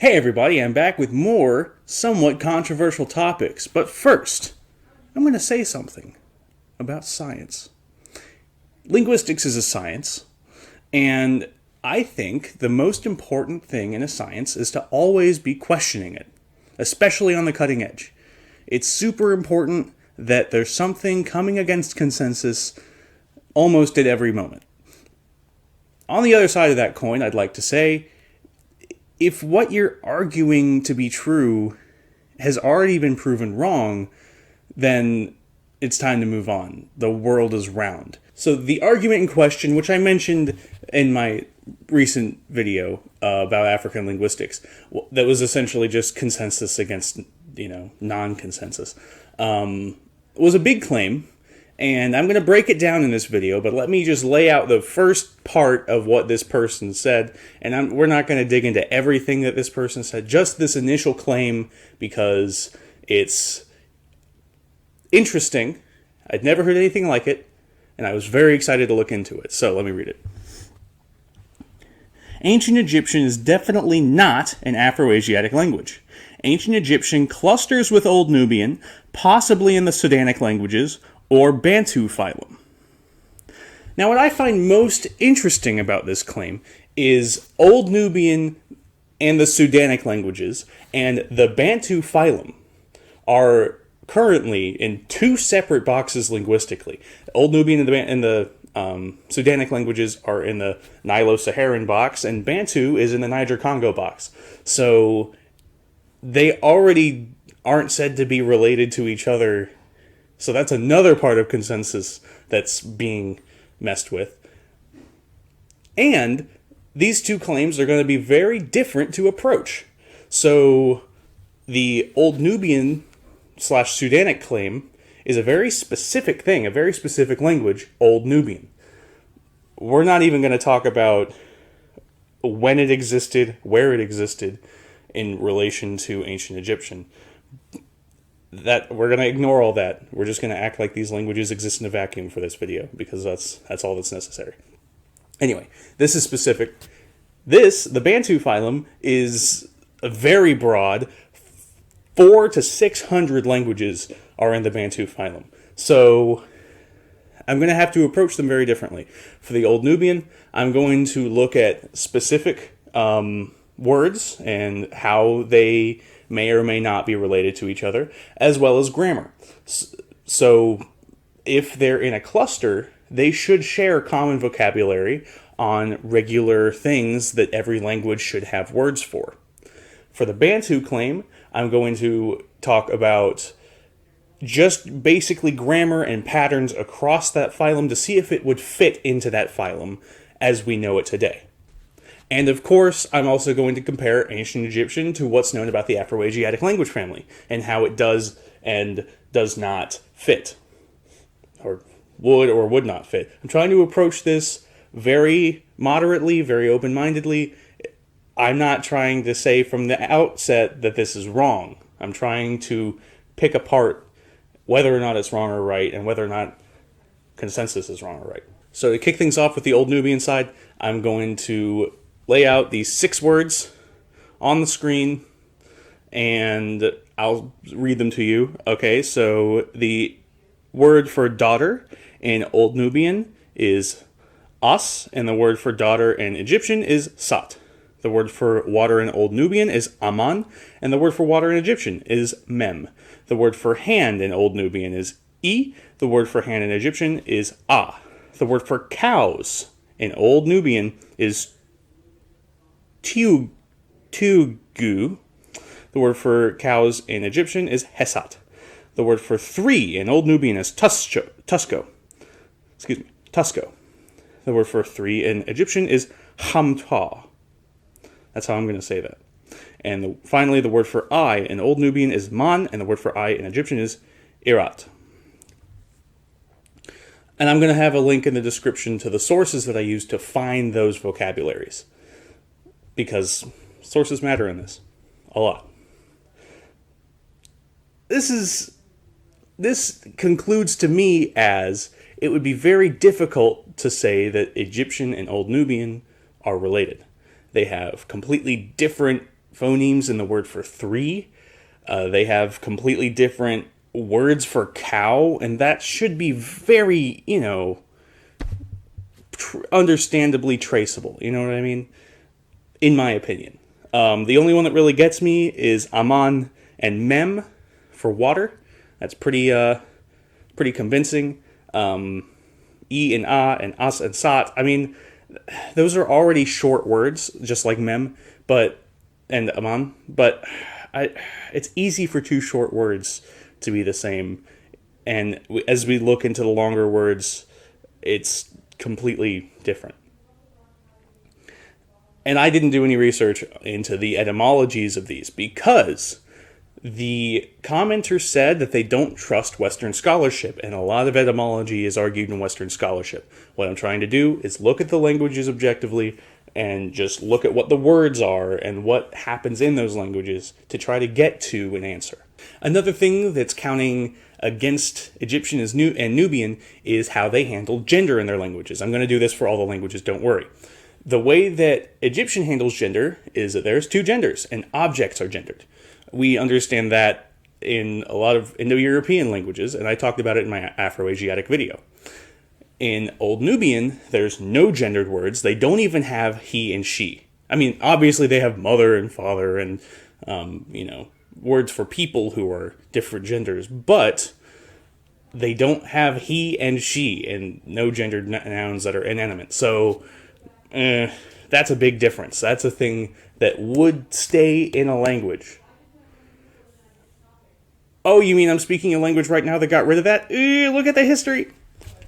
Hey everybody, I'm back with more somewhat controversial topics, but first, I'm going to say something about science. Linguistics is a science, and I think the most important thing in a science is to always be questioning it, especially on the cutting edge. It's super important that there's something coming against consensus almost at every moment. On the other side of that coin, I'd like to say, if what you're arguing to be true has already been proven wrong, then it's time to move on. The world is round. So the argument in question, which I mentioned in my recent video about African linguistics, that was essentially just consensus against, non-consensus, was a big claim. And I'm going to break it down in this video, but let me just lay out the first part of what this person said. And we're not going to dig into everything that this person said, just this initial claim, because it's interesting. I'd never heard anything like it, and I was very excited to look into it. So let me read it. Ancient Egyptian is definitely not an Afro-Asiatic language. Ancient Egyptian clusters with Old Nubian, possibly in the Sudanic languages, or Bantu phylum. Now, what I find most interesting about this claim is Old Nubian and the Sudanic languages and the Bantu phylum are currently in two separate boxes linguistically. Old Nubian and the Sudanic languages are in the Nilo-Saharan box, and Bantu is in the Niger-Congo box. So they already aren't said to be related to each other. So that's another part of consensus that's being messed with. And these two claims are going to be very different to approach. So the Old Nubian / Sudanic claim is a very specific thing, a very specific language, Old Nubian. We're not even going to talk about when it existed, where it existed in relation to ancient Egyptian. That we're going to ignore all that. We're just going to act like these languages exist in a vacuum for this video, because that's all that's necessary. Anyway, this is specific. The Bantu phylum, is a very broad. 400 to 600 languages are in the Bantu phylum. So I'm going to have to approach them very differently. For the Old Nubian, I'm going to look at specific words and how they may or may not be related to each other, as well as grammar. So if they're in a cluster, they should share common vocabulary on regular things that every language should have words for. For the Bantu claim, I'm going to talk about just basically grammar and patterns across that phylum to see if it would fit into that phylum as we know it today. And of course, I'm also going to compare ancient Egyptian to what's known about the Afro-Asiatic language family and how it does and does not fit, or would not fit. I'm trying to approach this very moderately, very open-mindedly. I'm not trying to say from the outset that this is wrong. I'm trying to pick apart whether or not it's wrong or right, and whether or not consensus is wrong or right. So to kick things off with the Old Nubian side, I'm going to lay out these 6 words on the screen, and I'll read them to you. Okay, so the word for daughter in Old Nubian is as, and the word for daughter in Egyptian is sat. The word for water in Old Nubian is aman, and the word for water in Egyptian is mem. The word for hand in Old Nubian is I. The word for hand in Egyptian is a. The word for cows in Old Nubian is tugu. The word for cows in Egyptian is hesat. The word for 3 in Old Nubian is tusko. The word for 3 in Egyptian is hamta. That's how I'm going to say that. And finally, the word for I in Old Nubian is man, and the word for I in Egyptian is irat. And I'm going to have a link in the description to the sources that I used to find those vocabularies, because sources matter in this a lot. This concludes to me as it would be very difficult to say that Egyptian and Old Nubian are related. They have completely different phonemes in the word for three. They have completely different words for cow, and that should be very, understandably traceable. You know what I mean? In my opinion. The only one that really gets me is aman and mem for water. That's pretty convincing. E and a and as and sat. I mean, those are already short words, just like mem, and aman. But it's easy for two short words to be the same. And as we look into the longer words, it's completely different. And I didn't do any research into the etymologies of these because the commenter said that they don't trust Western scholarship, and a lot of etymology is argued in Western scholarship. What I'm trying to do is look at the languages objectively and just look at what the words are and what happens in those languages to try to get to an answer. Another thing that's counting against Egyptian and Nubian is how they handle gender in their languages. I'm going to do this for all the languages, don't worry. The way that Egyptian handles gender is that there's two genders, and objects are gendered. We understand that in a lot of Indo-European languages, and I talked about it in my Afro-Asiatic video. In Old Nubian, there's no gendered words. They don't even have he and she. I mean, obviously they have mother and father and, words for people who are different genders, but they don't have he and she and no gendered nouns that are inanimate. So, that's a big difference. That's a thing that would stay in a language. Oh, you mean I'm speaking a language right now that got rid of that? Look at the history.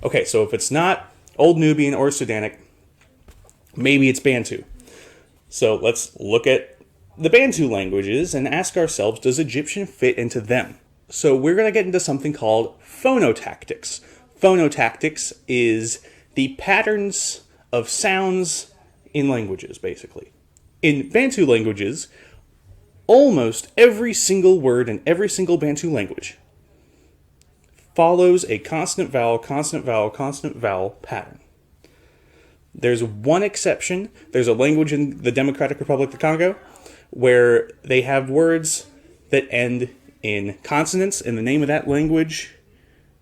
Okay, so if it's not Old Nubian or Sudanic, maybe it's Bantu. So let's look at the Bantu languages and ask ourselves, does Egyptian fit into them? So we're going to get into something called phonotactics. Phonotactics is the patterns of sounds in languages, basically. In Bantu languages, almost every single word in every single Bantu language follows a consonant vowel, consonant vowel, consonant vowel pattern. There's one exception. There's a language in the Democratic Republic of the Congo where they have words that end in consonants, and the name of that language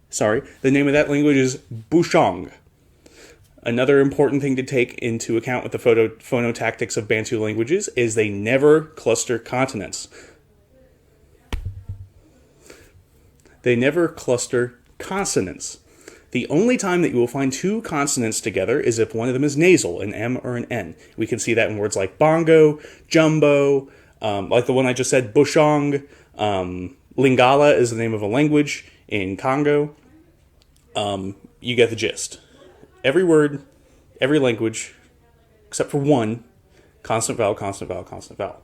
is Bushong. Another important thing to take into account with the phonotactics of Bantu languages is they never cluster consonants. They never cluster consonants. The only time that you will find two consonants together is if one of them is nasal, an M or an N. We can see that in words like bongo, jumbo, like the one I just said, bushong. Lingala is the name of a language in Congo. You get the gist. Every word, every language, except for one, consonant vowel, consonant vowel, consonant vowel.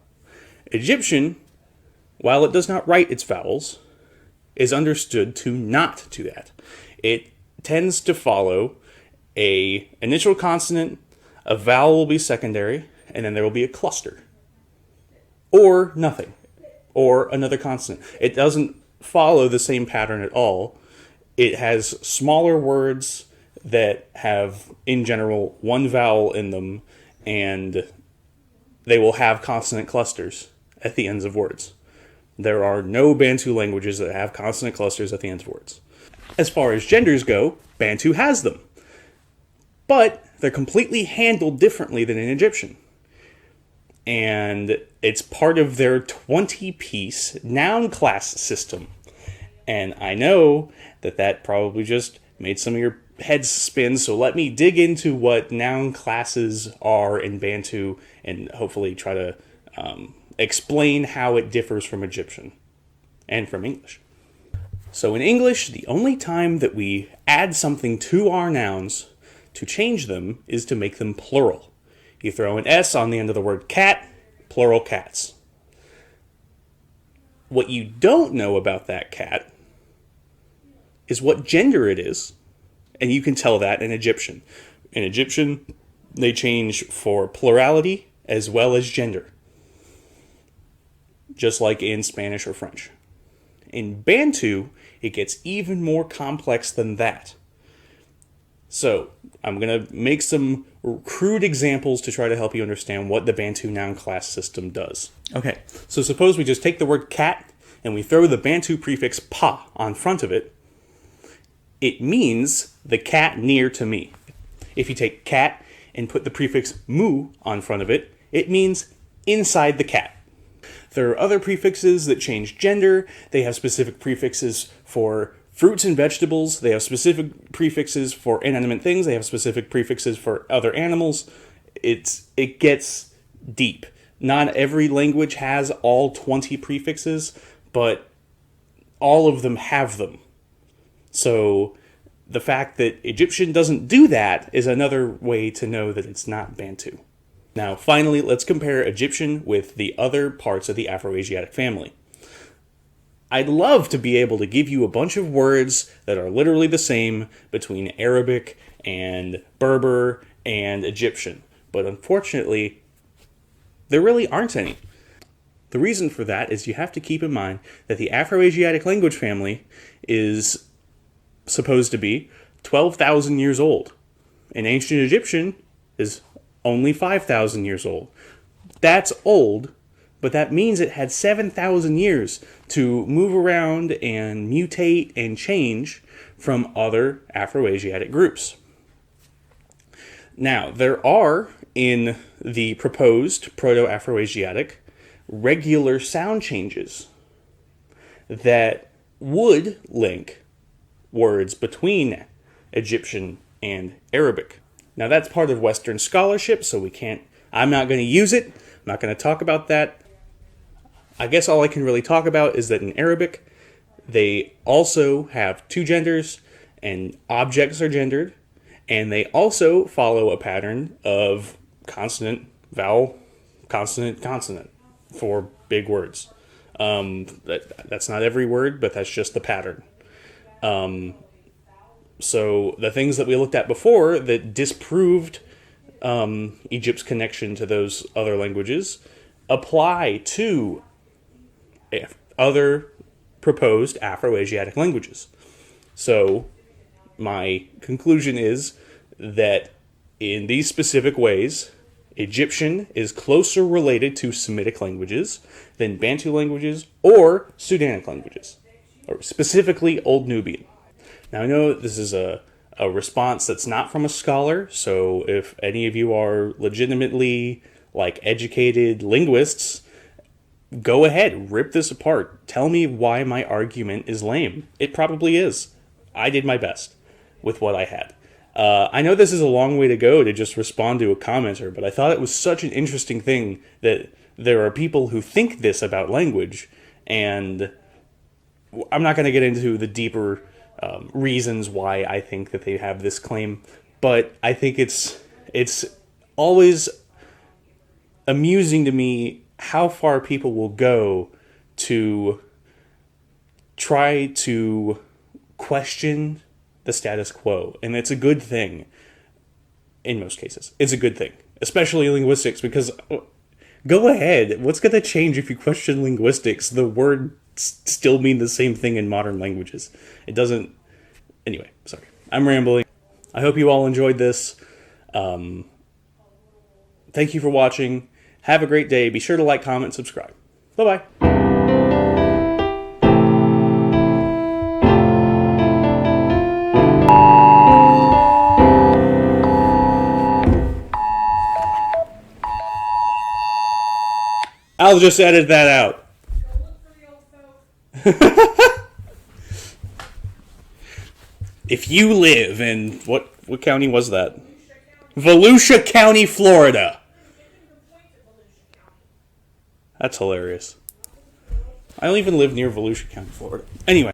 Egyptian, while it does not write its vowels, is understood to not do that. It tends to follow a initial consonant, a vowel will be secondary, and then there will be a cluster. Or nothing. Or another consonant. It doesn't follow the same pattern at all. It has smaller words that have, in general, one vowel in them, and they will have consonant clusters at the ends of words. There are no Bantu languages that have consonant clusters at the ends of words. As far as genders go, Bantu has them. But they're completely handled differently than in Egyptian. And it's part of their 20-piece noun class system. And I know that probably just made some of your heads spin, so let me dig into what noun classes are in Bantu and hopefully try to explain how it differs from Egyptian and from English. So in English, the only time that we add something to our nouns to change them is to make them plural. You throw an S on the end of the word cat, plural cats. What you don't know about that cat is what gender it is, and you can tell that in Egyptian. In Egyptian, they change for plurality as well as gender, just like in Spanish or French. In Bantu, it gets even more complex than that. So I'm going to make some crude examples to try to help you understand what the Bantu noun class system does. Okay, so suppose we just take the word cat and we throw the Bantu prefix pa on front of it. It means the cat near to me. If you take cat and put the prefix mu on front of it, it means inside the cat. There are other prefixes that change gender. They have specific prefixes for fruits and vegetables. They have specific prefixes for inanimate things. They have specific prefixes for other animals. It gets deep. Not every language has all 20 prefixes, but all of them have them. So the fact that Egyptian doesn't do that is another way to know that it's not Bantu. Now, finally, let's compare Egyptian with the other parts of the Afro-Asiatic family. I'd love to be able to give you a bunch of words that are literally the same between Arabic and Berber and Egyptian, but unfortunately, there really aren't any. The reason for that is you have to keep in mind that the Afro-Asiatic language family is supposed to be 12,000 years old, and ancient Egyptian is only 5,000 years old. That's old, but that means it had 7,000 years to move around and mutate and change from other Afro-Asiatic groups. Now, there are, in the proposed Proto-Afro-Asiatic, regular sound changes that would link words between Egyptian and Arabic. Now, that's part of Western scholarship, so I'm not going to use it. I'm not going to talk about that. I guess all I can really talk about is that in Arabic, they also have two genders, and objects are gendered, and they also follow a pattern of consonant, vowel, consonant, consonant for big words. That's not every word, but that's just the pattern. So the things that we looked at before that disproved Egypt's connection to those other languages apply to other proposed Afro-Asiatic languages. So my conclusion is that in these specific ways, Egyptian is closer related to Semitic languages than Bantu languages or Sudanic languages, or specifically Old Nubian. Now, I know this is a response that's not from a scholar, so if any of you are legitimately, educated linguists, go ahead, rip this apart. Tell me why my argument is lame. It probably is. I did my best with what I had. I know this is a long way to go to just respond to a commenter, but I thought it was such an interesting thing that there are people who think this about language, and I'm not going to get into the deeper reasons why I think that they have this claim, but I think it's always amusing to me how far people will go to try to question the status quo, and it's a good thing in most cases. It's a good thing, especially in linguistics, because go ahead, what's going to change if you question linguistics? The words still mean the same thing in modern languages. It doesn't. Anyway, sorry, I'm rambling. I hope you all enjoyed this. Thank you for watching. Have a great day. Be sure to like, comment, subscribe. Bye-bye. I'll just edit that out. If you live in what county was that? Volusia County, Florida. That's hilarious. I don't even live near Volusia County, Florida. Anyway.